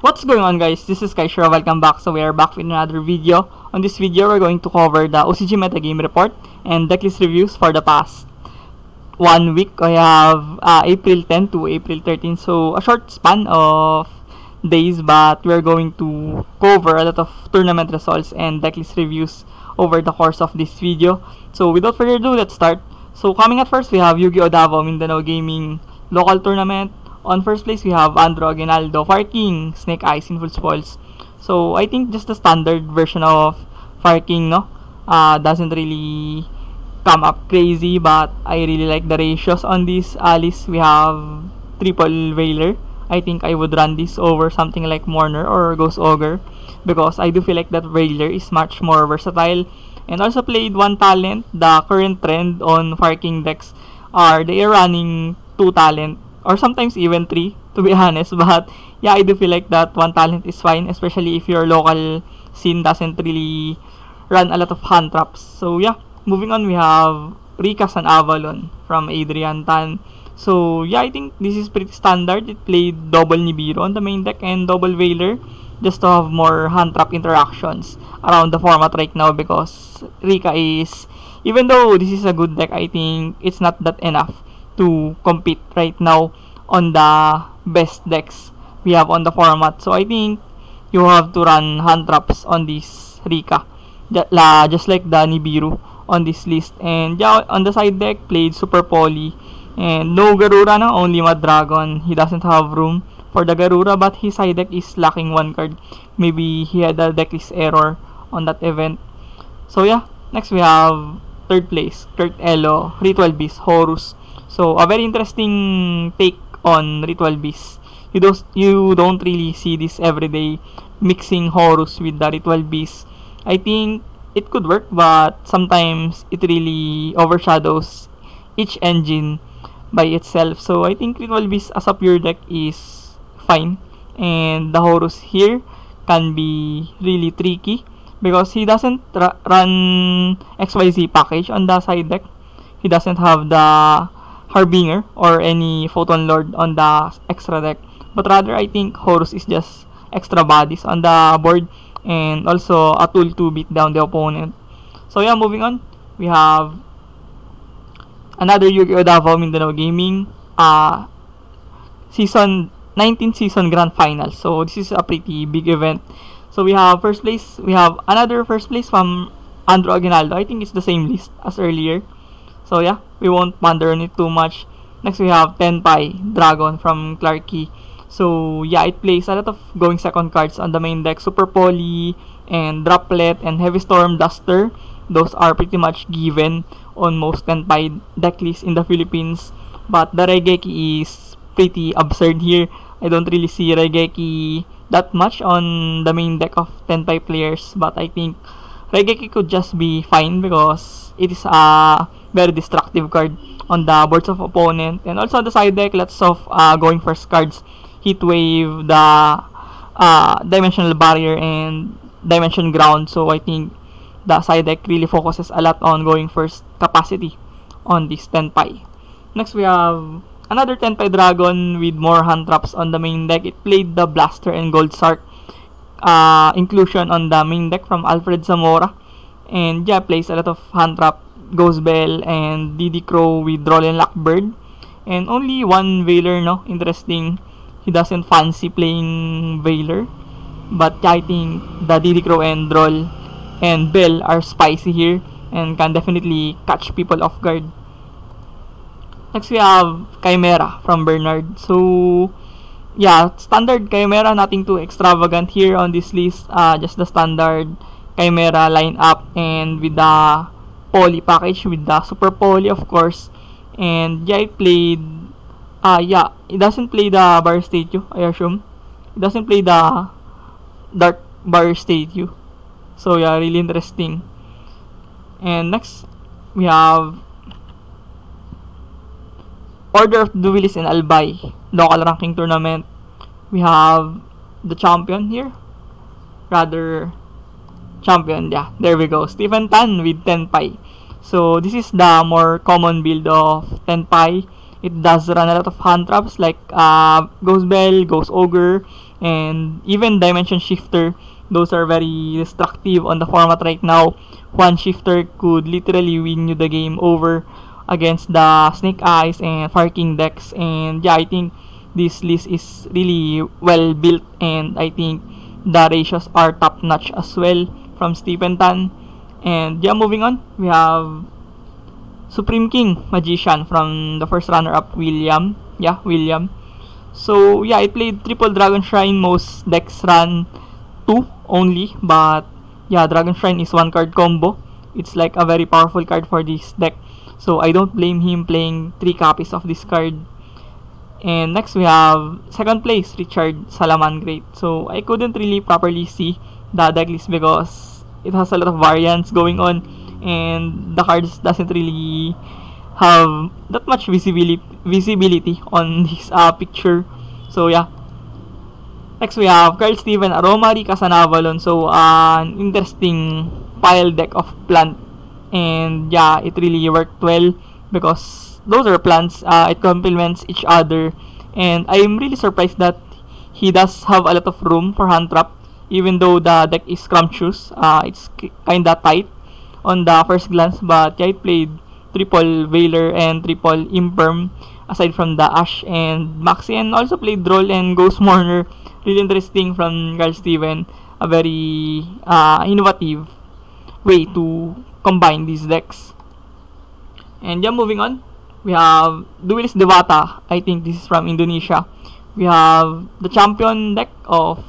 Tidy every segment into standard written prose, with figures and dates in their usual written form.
What's going on, guys? This is Kaishra. Welcome back. So we are back with another video. On this video, we're going to cover the OCG Metagame Report and decklist reviews for the past 1 week. I have April 10 to April 13. So a short span of days, but we're going to cover a lot of tournament results and decklist reviews over the course of this video. So without further ado, let's start. So coming at first, we have Yu-Gi-Oh! Davao Mindanao Gaming local tournament. On first place, we have Andrew Aguinaldo, Fire King, Snake Eyes, Sinful Spoils. So I think just the standard version of Fire King, no? Doesn't really come up crazy, but I really like the ratios on this list. We have Triple Veiler. I think I would run this over something like Mourner or Ghost Ogre, because I do feel like that Veiler is much more versatile. And also played one talent. The current trend on Fire King decks are they are running 2 talent or sometimes even 3, to be honest. But yeah, I do feel like that 1 talent is fine, especially if your local scene doesn't really run a lot of hand traps. So yeah, moving on, we have Rika San Avalon from Adrian Tan. So yeah, I think this is pretty standard. It played double Nibiru on the main deck and double Veiler just to have more hand trap interactions around the format right now, because Rika is, even though this is a good deck, I think it's not that enough to compete right now on the best decks we have on the format. So I think you have to run hand traps on this Rika, just like the Nibiru on this list. And yeah, on the side deck, played Super Poly and no Garura na, only Mad Dragon. He doesn't have room for the Garura, but his side deck is lacking 1 card. Maybe he had a decklist error on that event. So yeah, next we have third place, Kurt Elo, Ritual Beast, Horus. So a very interesting take on Ritual Beast. You don't really see this everyday, mixing Horus with the Ritual Beast. I think it could work, but sometimes it really overshadows each engine by itself. So I think Ritual Beast as a pure deck is fine, and the Horus here can be really tricky because he doesn't run XYZ package on the side deck. He doesn't have the Harbinger or any Photon Lord on the extra deck, but rather I think Horus is just extra bodies on the board and also a tool to beat down the opponent. So yeah, moving on, we have another Yu-Gi-Oh! Davao Mindanao Gaming season 19th season grand final. So this is a pretty big event. So we have first place, we have another first place from Andrew Aguinaldo. I think it's the same list as earlier. So yeah, we won't ponder on it too much. Next we have Tenpai Dragon from Clarky. So yeah, it plays a lot of going second cards on the main deck. Super Poly and Droplet and Heavy Storm Duster. Those are pretty much given on most Tenpai deck lists in the Philippines. But the Raigeki is pretty absurd here. I don't really see Raigeki that much on the main deck of Tenpai players. But I think Raigeki could just be fine because it is a very destructive card on the boards of opponent. And also on the side deck, lots of going first cards. Heat Wave, the Dimensional Barrier, and Dimension Ground. So I think the side deck really focuses a lot on going first capacity on this Tenpai. Next we have another Tenpai Dragon with more hand traps on the main deck. It played the Blaster and Gold Shark inclusion on the main deck from Alfred Zamora. And yeah, plays a lot of hand trap, Ghost Bell and Diddy Crow with Droll and Lockbird. And only 1 Veiler, no? Interesting. He doesn't fancy playing Veiler. But yeah, I think the Diddy Crow and Droll and Bell are spicy here and can definitely catch people off guard. Next we have Chimera from Bernard. So yeah, standard Chimera, nothing too extravagant here on this list. Just the standard Chimera lineup, and with the Poly package, with the Super Poly of course. And yeah, it played yeah, it doesn't play the Bar Statue, I assume. It doesn't play the Dark Bar Statue. So yeah, really interesting. And next we have Order of Duelist and Albay local ranking tournament. We have the champion here, rather champion, yeah, there we go, Stephen Tan with Tenpai. So this is the more common build of Tenpai. It does run a lot of hand traps like Ghost Bell, Ghost Ogre, and even Dimension Shifter. Those are very destructive on the format right now. One shifter could literally win you the game over against the Snake Eyes and Fire King decks. And yeah, I think this list is really well built, and I think the ratios are top notch as well from Stephen Tan. And yeah, moving on, we have Supreme King Magician from the first runner-up, William. Yeah, William. So yeah, I played triple Dragon Shrine. Most decks run 2 only, but yeah, Dragon Shrine is one card combo. It's like a very powerful card for this deck, so I don't blame him playing 3 copies of this card. And next we have second place, Richard Salaman Great. So I couldn't really properly see the deck list because it has a lot of variants going on, and the cards doesn't really have that much visibility on this picture. So yeah. Next we have Carl Steven Aromari Casanavalon. So an interesting pile deck of plant, and yeah, it really worked well because those are plants. It complements each other, and I'm really surprised that he does have a lot of room for hand trap, even though the deck is scrumptious. It's kinda tight on the first glance, but yeah, I played triple Veiler and triple Imperm aside from the Ash and Maxi, and also played Droll and Ghost Mourner. Really interesting from Carl Steven. A very innovative way to combine these decks. And yeah, moving on, we have Duelist Devata. I think this is from Indonesia. We have the champion deck of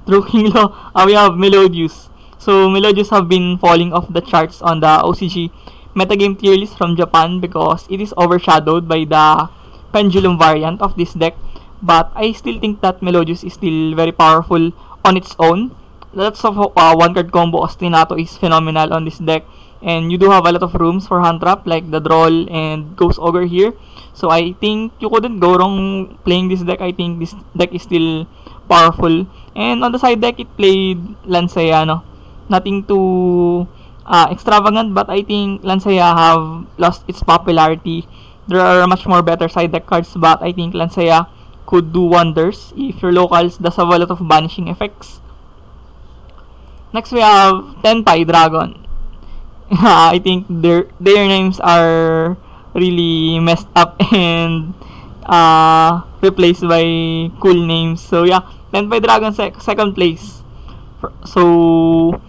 True King Law. We have Melodious. So Melodious have been falling off the charts on the OCG metagame tier list from Japan because it is overshadowed by the Pendulum variant of this deck. But I still think that Melodious is still very powerful on its own. Lots of one card combo Ostinato is phenomenal on this deck, and you do have a lot of rooms for hand trap like the Droll and Ghost Ogre here. So I think you couldn't go wrong playing this deck. I think this deck is still powerful. And on the side deck, it played Lancea, no? Nothing too extravagant, but I think Lancea have lost its popularity. There are much more better side deck cards, but I think Lancea could do wonders if your locals does have a lot of banishing effects. Next we have Tenpai Dragon. I think their names are really messed up and replaced by cool names. So yeah, Tenpai Dragon second place. So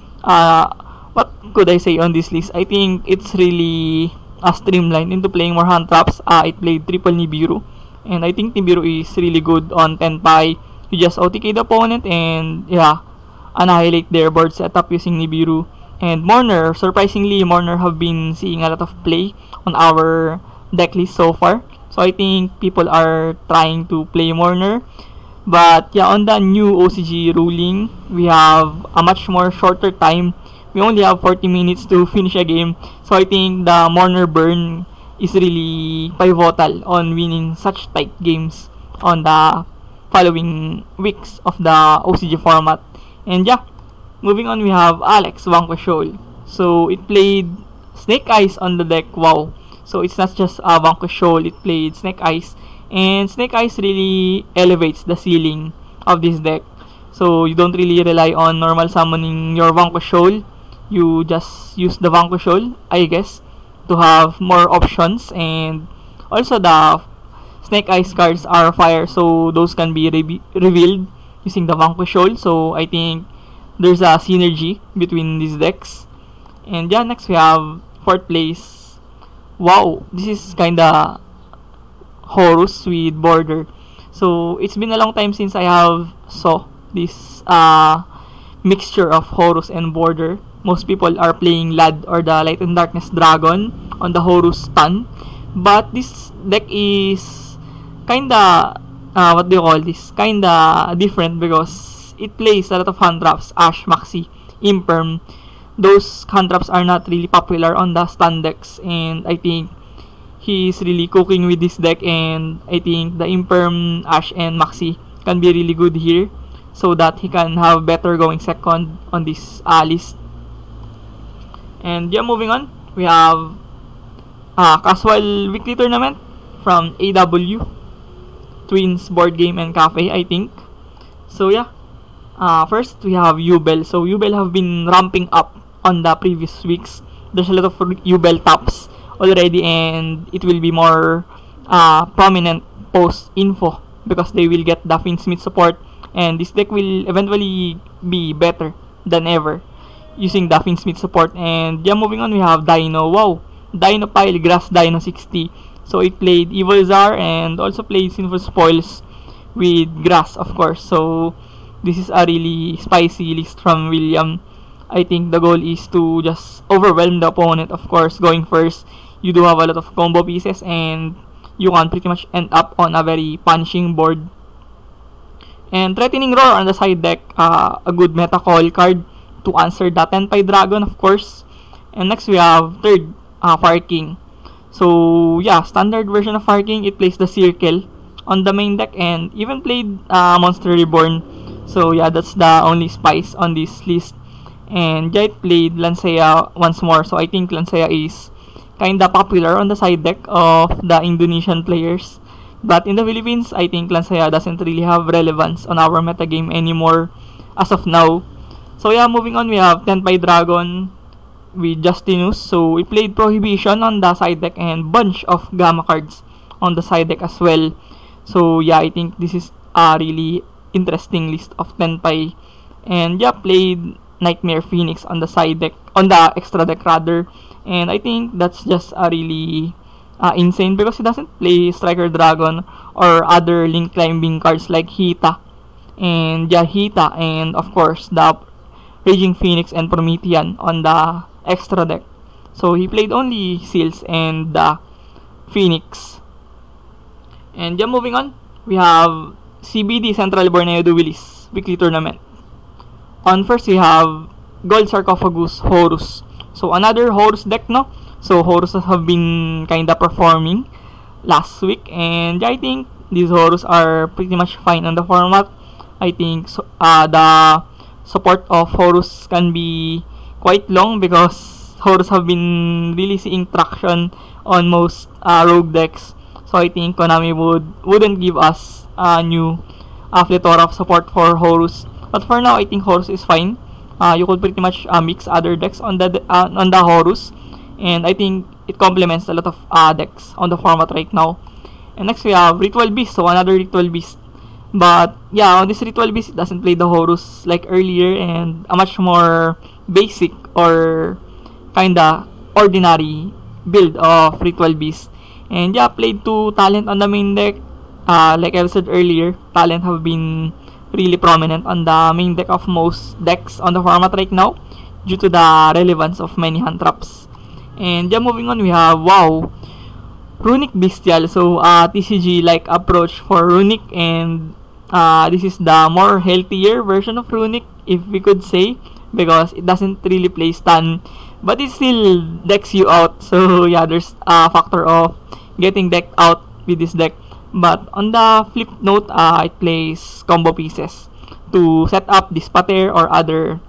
what could I say on this list? I think it's really streamlined into playing more hand traps. It played triple Nibiru, and I think Nibiru is really good on Tenpai. You just OTK the opponent and yeah, annihilate their board setup using Nibiru. And Mourner, surprisingly, Mourner have been seeing a lot of play on our deck list so far. So I think people are trying to play Mourner. But yeah, on the new OCG ruling, we have a much more shorter time. We only have 40 minutes to finish a game. So I think the Mourner burn is really pivotal on winning such tight games on the following weeks of the OCG format. And yeah, moving on, we have Alex Vanquishol. So it played Snake Eyes on the deck. Wow. So it's not just Vanquishol, it played Snake Eyes. And Snake Eyes really elevates the ceiling of this deck. So you don't really rely on normal summoning your Vanquishol. You just use the Vanquishol, I guess, to have more options. And also the Snake Eyes cards are fire, so those can be revealed using the Vanquishol. So I think there's a synergy between these decks. And yeah, next we have fourth place. Wow, this is kinda Horus with Border. So it's been a long time since I have saw this mixture of Horus and Border. Most people are playing Lad or the Light and Darkness Dragon on the Horus stun, but this deck is kinda what do you call this? Kinda different because it plays a lot of hand traps, Ash, Maxi, Imperm. Those hand traps are not really popular on the stun decks, and I think he's really cooking with this deck, and I think the Imperm, Ash, and Maxi can be really good here so that he can have better going second on this list. And yeah, moving on, we have casual weekly tournament from AW Twins Board Game and Cafe, I think. So yeah, first we have Yubel. So Yubel have been ramping up on the previous weeks. There's a lot of Yubel tops already, and it will be more prominent post info because they will get the Finsmith support, and this deck will eventually be better than ever using the Finsmith support. And yeah, moving on, we have Dino. Wow, Dino Pile, Grass Dino 60. So it played Evil Czar and also played Sinful Spoils with Grass, of course. So this is a really spicy list from William. I think the goal is to just overwhelm the opponent. Of course, going first, you do have a lot of combo pieces and you can pretty much end up on a very punishing board. And Threatening Roar on the side deck, a good meta call card to answer the Tenpai Dragon, of course. And next we have third, Fire King. So yeah, standard version of Fire King, it plays the Circle on the main deck and even played Monster Reborn. So yeah, that's the only spice on this list. And yeah, it played Lancea once more. So I think Lancea is kinda popular on the side deck of the Indonesian players. But in the Philippines, I think Lancea doesn't really have relevance on our metagame anymore as of now. So yeah, moving on, we have Tenpai Dragon with Justinus. So we played Prohibition on the side deck and bunch of Gamma cards on the side deck as well. So yeah, I think this is a really interesting list of Tenpai. And yeah, played Nightmare Phoenix on the side deck, on the extra deck rather. And I think that's just a really insane because he doesn't play Striker Dragon or other link climbing cards like Hita and Hita, and of course the Raging Phoenix and Promethean on the extra deck. So he played only Seals and the Phoenix. And yeah, moving on, we have CBD Central Borneo Duelis weekly tournament. On first we have Gold Sarcophagus Horus. So another Horus deck, no? So Horus have been kinda performing last week, and I think these Horus are pretty much fine on the format. I think so, the support of Horus can be quite long because Horus have been really seeing traction on most rogue decks. So I think Konami wouldn't give us a new plethora of support for Horus. But for now, I think Horus is fine. You could pretty much mix other decks on the Horus, and I think it complements a lot of decks on the format right now. And next we have Ritual Beast, so another Ritual Beast. But yeah, on this Ritual Beast, it doesn't play the Horus like earlier, and a much more basic or kinda ordinary build of Ritual Beast. And yeah, played 2 talent on the main deck. Like I said earlier, talent have been really prominent on the main deck of most decks on the format right now due to the relevance of many hand traps. And yeah, moving on, we have Runic Bestial. So TCG like approach for Runic, and this is the more healthier version of Runic, if we could say, because it doesn't really play stun, but it still decks you out. So yeah, there's a factor of getting decked out with this deck. But on the flip note, it plays combo pieces to set up this Pater or other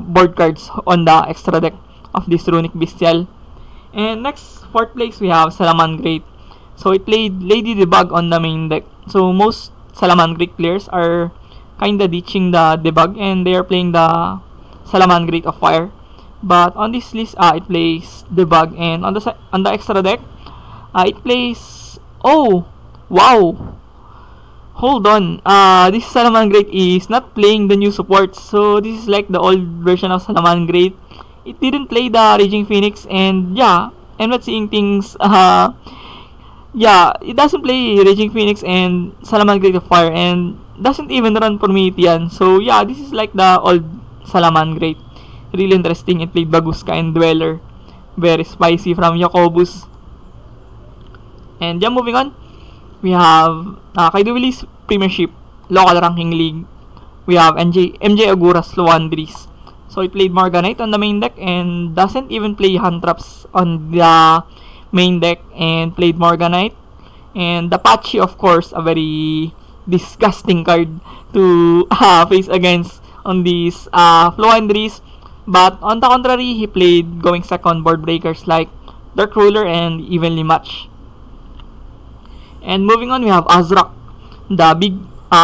board cards on the extra deck of this Runic Bestial. And next, fourth place, we have Salamangreat. So it played Lady Debug on the main deck. So most Salamangreat players are kinda ditching the Debug and they are playing the Salamangreat of Fire. But on this list, it plays Debug, and on the extra deck, it plays wow! Hold on. This Salamangreat is not playing the new supports. So this is like the old version of Salamangreat. It didn't play the Raging Phoenix, and yeah, I'm not seeing things. Yeah, it doesn't play Raging Phoenix and Salamangreat of Fire, and doesn't even run Promethean. So yeah, this is like the old Salamangreat. Really interesting. It played Baguska and Dweller. Very spicy from Jacobus. And yeah, moving on, we have kay Duelis Premiership Local Ranking League. We have MJ Aguras Luandris. So he played Morganite on the main deck and doesn't even play hand traps on the main deck, and played Morganite. And the Apache, of course, a very disgusting card to face against on these Luandris. But on the contrary, he played going second board breakers like Dark Ruler and Evenly Match. And moving on, we have Azrak, the big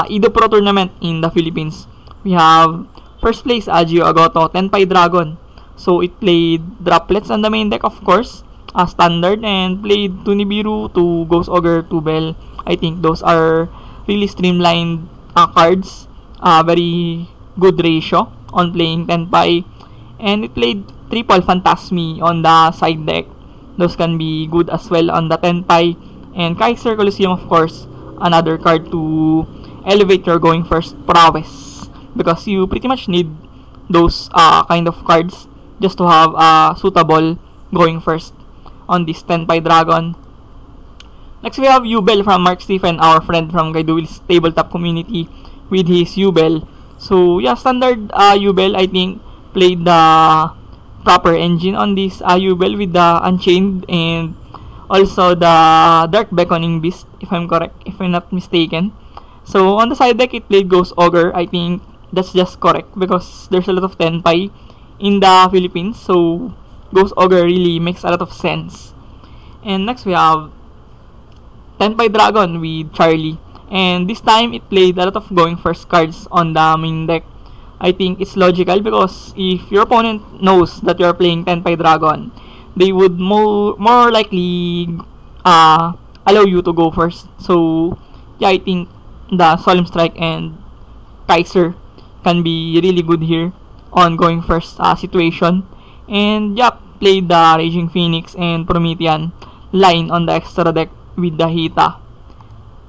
Ido Pro Tournament in the Philippines. We have first place Gio Agoto, Tenpai Dragon. So it played Droplets on the main deck, of course, standard, and played to Nibiru, to Ghost Ogre, to Bell. I think those are really streamlined cards. Very good ratio on playing Tenpai. And it played Triple Phantasmi on the side deck. Those can be good as well on the Tenpai. And Kaiser Coliseum, of course, another card to elevate your going first prowess, because you pretty much need those kind of cards just to have a suitable going first on this Tenpai Dragon. Next, we have Yubel from Mark Stephen, our friend from Kaiduwil's tabletop community, with his Yubel. So yeah, standard Yubel, I think, played the proper engine on this Yubel with the Unchained and also the Dark Beckoning Beast, if I'm correct, if I'm not mistaken. So on the side deck, it played Ghost Ogre. I think that's just correct because there's a lot of Tenpai in the Philippines, so Ghost Ogre really makes a lot of sense. And next we have Tenpai Dragon with Charlie, and this time it played a lot of going first cards on the main deck. I think it's logical because if your opponent knows that you're playing Tenpai Dragon, they would more likely allow you to go first. So yeah, I think the Solemn Strike and Kaiser can be really good here on going first situation. And yeah, played the Raging Phoenix and Promethean line on the extra deck with the Hita.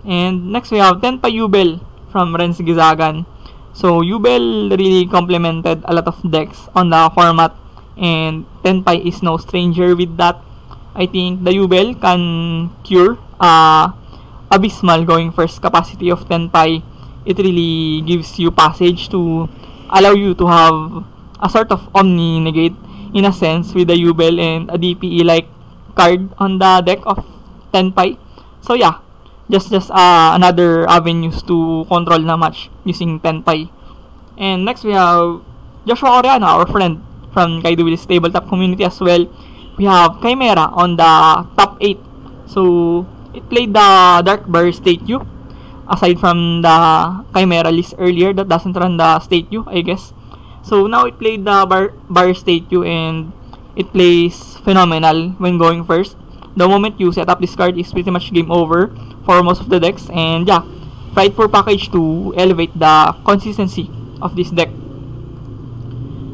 And next we have Tenpai Yubel from Renz Gizagan. So Yubel really complemented a lot of decks on the format, and Tenpai is no stranger with that. I think the Yubel can cure abysmal going first capacity of Tenpai. It really gives you passage to allow you to have a sort of Omni Negate in a sense with the Yubel and a DPE like card on the deck of Tenpai. So yeah, just another avenues to control na match using Tenpai. And next we have Joshua Oriana, our friend from Kaiduwil's tabletop community as well. We have Chimera on the top 8. So it played the Dark Bar State U, aside from the Chimera list earlier that doesn't run the State U, I guess. So now it played the Bar State U, and it plays phenomenal when going first. The moment you set up this card is pretty much game over for most of the decks, and yeah, Frightful package to elevate the consistency of this deck.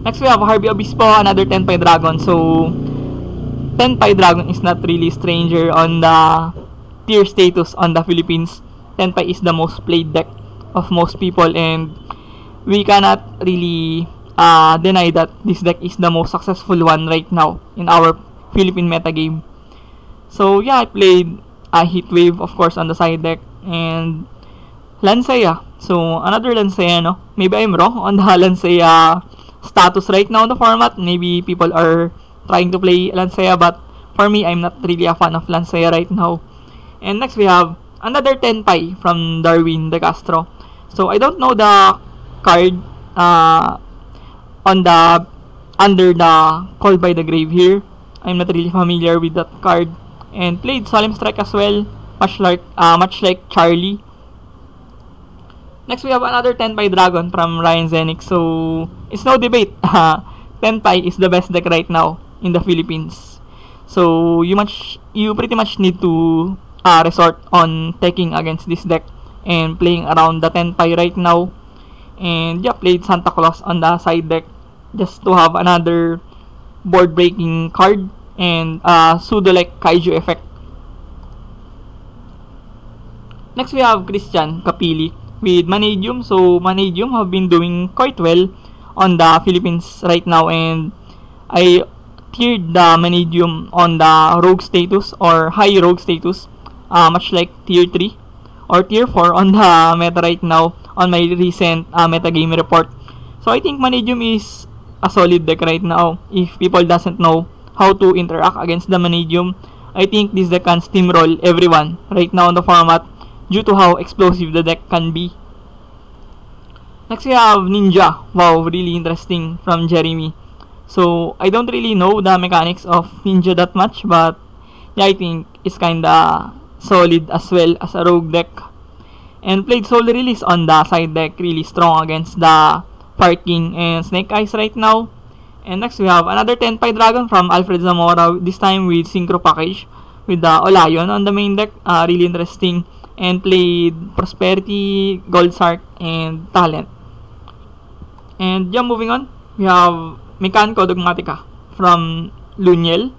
Next we have Harvey Obispo, another Tenpai Dragon. So Tenpai Dragon is not really stranger on the tier status on the Philippines. Tenpai is the most played deck of most people, and we cannot really deny that this deck is the most successful one right now in our Philippine metagame. So yeah, I played a Heatwave, of course, on the side deck, and Lansea. So another Lansea, no? Maybe I'm wrong on the Lansea status right now in the format. Maybe people are trying to play Lansea, but for me, I'm not really a fan of Lansea right now. And next we have another Tenpai from Darwin De Castro. So I don't know the card on the under the Call by the Grave here. I'm not really familiar with that card. And played Solemn Strike as well, much like Charlie. Next we have another Tenpai Dragon from Ryan Zenix. So it's no debate. Tenpai is the best deck right now in the Philippines. So you pretty much need to resort on taking against this deck and playing around the Tenpai right now. And yeah, played Santa Claus on the side deck just to have another board breaking card and pseudo like Kaiju effect. Next we have Christian Capili with Manadium. So Manadium have been doing quite well on the Philippines right now, and I tiered the Manadium on the Rogue status or High Rogue status, much like Tier 3 or Tier 4 on the meta right now on my recent metagame report. So I think Manadium is a solid deck right now. If people doesn't know how to interact against the Manadium, I think this deck can steamroll everyone right now in the format due to how explosive the deck can be. Next we have Ninja. Wow, really interesting from Jeremy. So I don't really know the mechanics of Ninja that much, but yeah, I think it's kinda solid as well as a rogue deck. And played Soul Release on the side deck, really strong against the Fire King and Snake Eyes right now. And next we have another Tenpai Dragon from Alfred Zamora, this time with Synchro Package with the Olayon on the main deck, really interesting. And played Prosperity, Gold Sark, and Talent. And yeah, moving on, we have Mechanico Dogmatica from Luniel.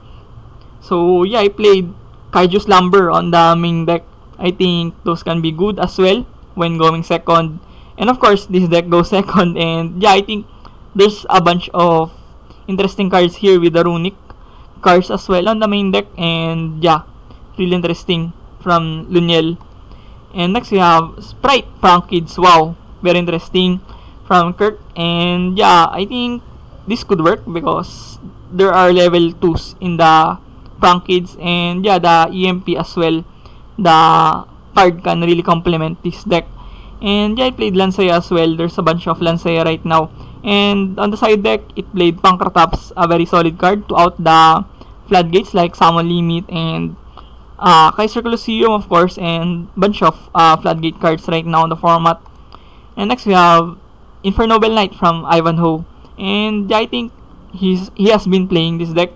So yeah, I played Kaiju Slumber on the main deck. I think those can be good as well when going second. And of course, this deck goes second. And yeah, I think there's a bunch of interesting cards here with the Runic cards as well on the main deck. And yeah, really interesting from Luniel. And next we have Sprite Prank Kids. Wow, very interesting from Kirk. And yeah, I think this could work because there are level 2s in the Prank Kids. And yeah, the EMP as well. The card can really complement this deck. And yeah, I played Lansaya as well. There's a bunch of Lansaya right now. And on the side deck, it played Pankrataps, a very solid card to out the Floodgates like Summon Limit and Kaiser Colosseum, of course, and bunch of Floodgate cards right now in the format. And next we have Infernoble Knight from Ivanhoe. And yeah, I think he has been playing this deck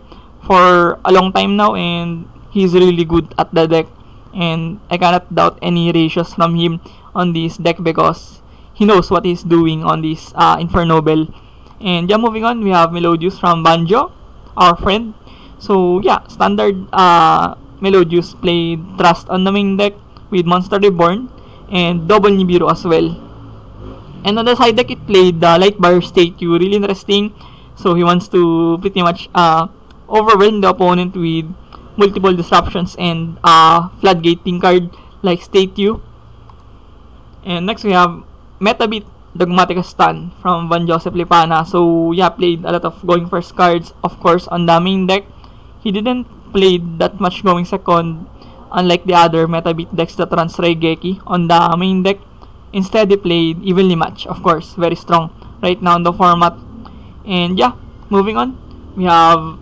for a long time now, and he's really good at the deck. And I cannot doubt any ratios from him on this deck because he knows what he's doing on this Infernoble. And yeah, moving on, we have Melodious from Banjo, our friend. So yeah, standard Melodious played Trust on the main deck with Monster Reborn and double Nibiru as well. And on the side deck, it played the Lightbar Statue, really interesting. So he wants to pretty much overwhelm the opponent with multiple disruptions and floodgating card like Statue. And next we have Metabit Dogmatica Stun from Van Joseph Lipana. So yeah, played a lot of going first cards, of course, on the main deck. He didn't play that much going second, unlike the other Metabit decks that runs Raigeki on the main deck. Instead, he played Evenly Match, of course, very strong right now in the format. And yeah, moving on, we have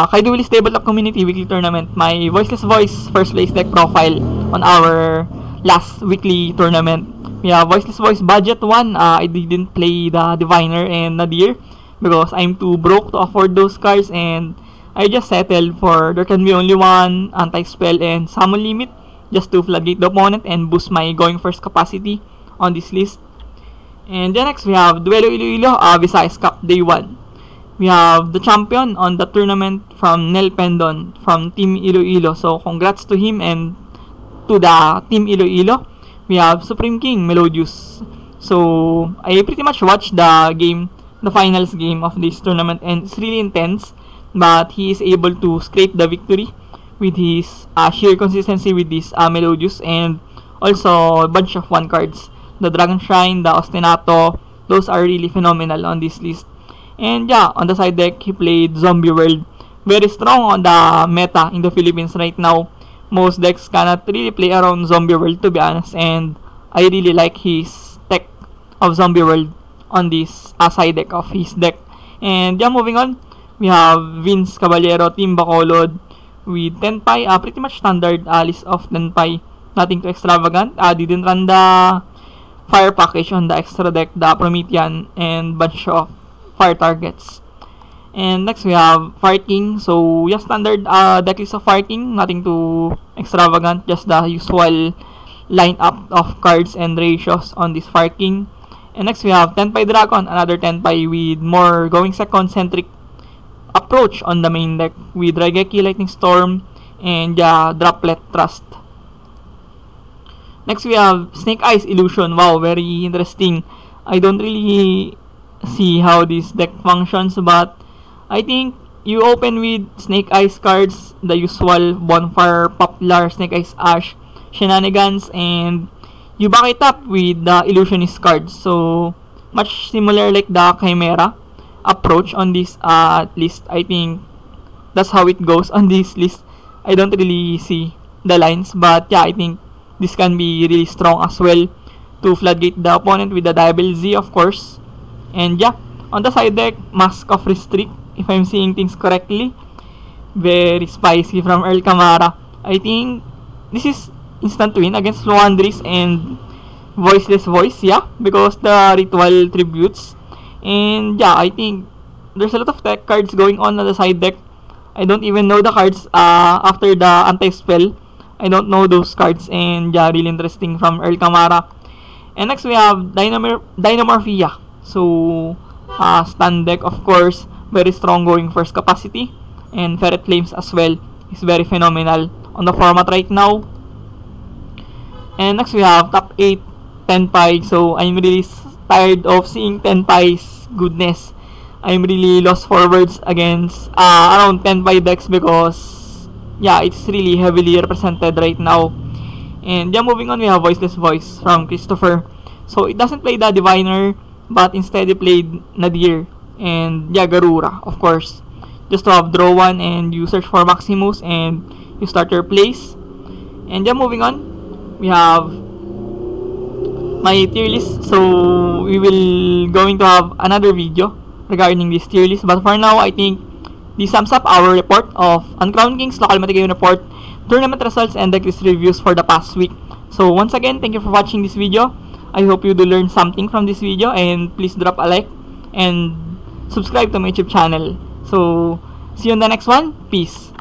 Kaido Willy's Tabletop Community Weekly Tournament, my Voiceless Voice first place deck profile on our last weekly tournament. We have Voiceless Voice Budget 1. I didn't play the Diviner and Nadir because I'm too broke to afford those cards, and I just settled for there can be only one anti-spell and summon limit just to floodgate the opponent and boost my going first capacity on this list. And then next we have Duelo Iloilo Visayas Cup Day 1. We have the champion on the tournament from Nel Pendon from Team Iloilo. So congrats to him and to the Team Iloilo. We have Supreme King Melodious. So I pretty much watched the game, the finals game of this tournament, and it's really intense. But he is able to scrape the victory with his sheer consistency with this Melodious, and also a bunch of one cards. The Dragon Shrine, the Ostinato, those are really phenomenal on this list. And yeah, on the side deck, he played Zombie World. Very strong on the meta in the Philippines right now. Most decks cannot really play around Zombie World, to be honest. And I really like his tech of Zombie World on this side deck of his deck. And yeah, moving on, we have Vince Caballero, Team Bacolod with Tenpai. Pretty much standard list of Tenpai. Nothing too extravagant. Didn't run the fire package on the extra deck, the Promethean, and bunch of fire targets. And next we have Fire King. So yeah, standard deck list of Fire King, nothing too extravagant, just the usual lineup of cards and ratios on this Fire King. And next we have Tenpai Dragon, another Tenpai with more going second centric approach on the main deck with Raigeki Lightning Storm and Droplet Trust. Next we have Snake Eyes Illusion. Wow, very interesting. I don't really see how this deck functions, but I think you open with Snake Eyes cards, the usual Bonfire, Poplar, Snake Eyes Ash, Shenanigans, and you back it up with the Illusionist cards. So much similar like the Chimera approach on this list. I think that's how it goes on this list. I don't really see the lines, but yeah, I think this can be really strong as well to floodgate the opponent with the Diabel Z, of course. And yeah, on the side deck, Mask of Restrict, if I'm seeing things correctly. Very spicy from Earl Camara. I think this is instant win against Luandris and Voiceless Voice, yeah, because the ritual tributes. And yeah, I think there's a lot of tech cards going on the side deck. I don't even know the cards after the anti-spell. I don't know those cards, and yeah, really interesting from Earl Camara. And next we have Dynamorphia. So, stand deck, of course, very strong going first capacity. And Ferret Flames as well is very phenomenal on the format right now. And next we have top 8 Tenpai. So, I'm really tired of seeing Tenpai's goodness. I'm really lost for words against around Tenpai decks because, yeah, it's really heavily represented right now. And yeah, moving on, we have Voiceless Voice from Christopher. So, it doesn't play the Diviner, but instead it played Nadir and yeah, Garura, of course. Just to have draw 1 and you search for Maximus and you start your plays. And yeah, moving on, we have my tier list. So, we will going to have another video regarding this tier list. But for now, I think this sums up our report of Uncrowned Kings Local Metagame Report, tournament results, and decklist reviews for the past week. So once again, thank you for watching this video. I hope you do learn something from this video, and please drop a like and subscribe to my YouTube channel. So see you in the next one. Peace.